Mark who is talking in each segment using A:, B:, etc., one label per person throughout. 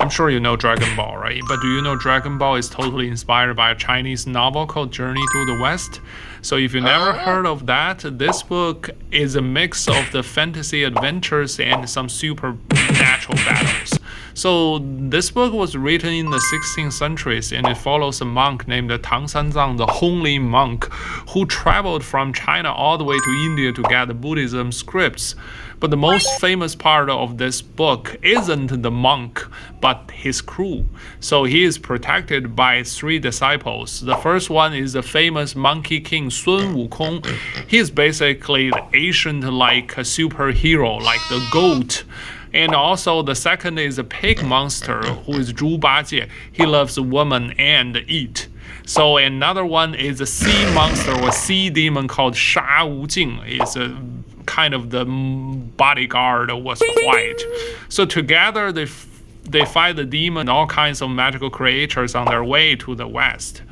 A: I'm sure you know Dragon Ball, right? But do you know Dragon Ball is totally inspired by a Chinese novel called Journey to the West? So if you never heard of that, this book is a mix of the fantasy adventures and some supernatural battles. So this book was written in the 16th centuries, and it follows a monk named Tang Sanzang, the Honglin monk, who traveled from China all the way to India to get the Buddhism scripts. But the most famous part of this book isn't the monk, but his crew. So he is protected by 3 disciples. The first one is the famous Monkey King Sun Wukong. He is basically the ancient-like superhero, like the goat. And also the second is a pig monster who is Zhu Bajie. He loves women and eat. So another one is a sea monster or sea demon called Sha Wujing. It's a kind of the bodyguard was white. So together they fight the demon and all kinds of magical creatures on their way to the west.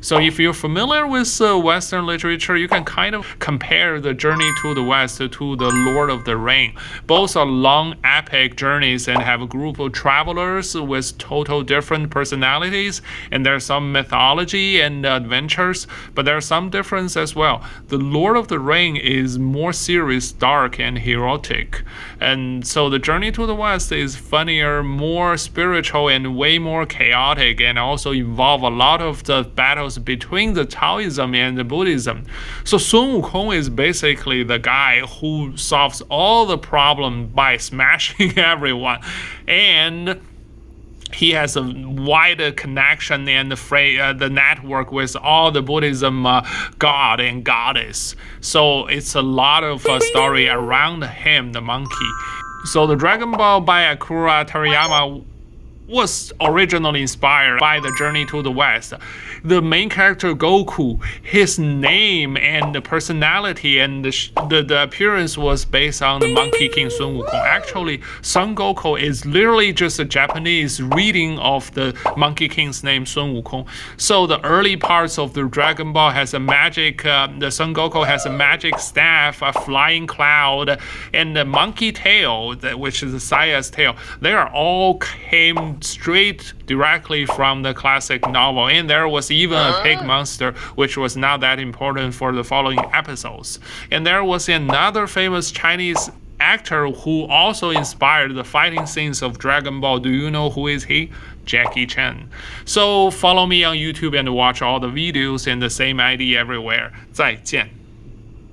A: So if you're familiar with Western literature, you can kind of compare the Journey to the West to the Lord of the Ring. Both are long, epic journeys and have a group of travelers with total different personalities. And there's some mythology and adventures, but there's some difference as well. The Lord of the Ring is more serious, dark, and heroic. And so the Journey to the West is funnier, more spiritual, and way more chaotic, and also involve a lot of the battles between the Taoism and the Buddhism. So Sun Wukong is basically the guy who solves all the problems by smashing everyone, and he has a wider connection and the network with all the Buddhism god and goddess. So it's a lot of story around him, the monkey. So the Dragon Ball by Akira Toriyama was originally inspired by the Journey to the West. The main character Goku, his name and the personality and the appearance was based on the Monkey King Sun Wukong. Actually, Son Goku is literally just a Japanese reading of the Monkey King's name, Sun Wukong. So the early parts of the Dragon Ball has a magic, the Son Goku has a magic staff, a flying cloud, and the monkey tail, which is the Saiya's tail. They are all came straight directly from the classic novel, and there was even a pig monster, which was not that important for the following episodes. And there was another famous Chinese actor who also inspired the fighting scenes of Dragon Ball. Do you know who is he? Jackie Chan. So follow me on YouTube and watch all the videos and the same ID everywhere. 再见。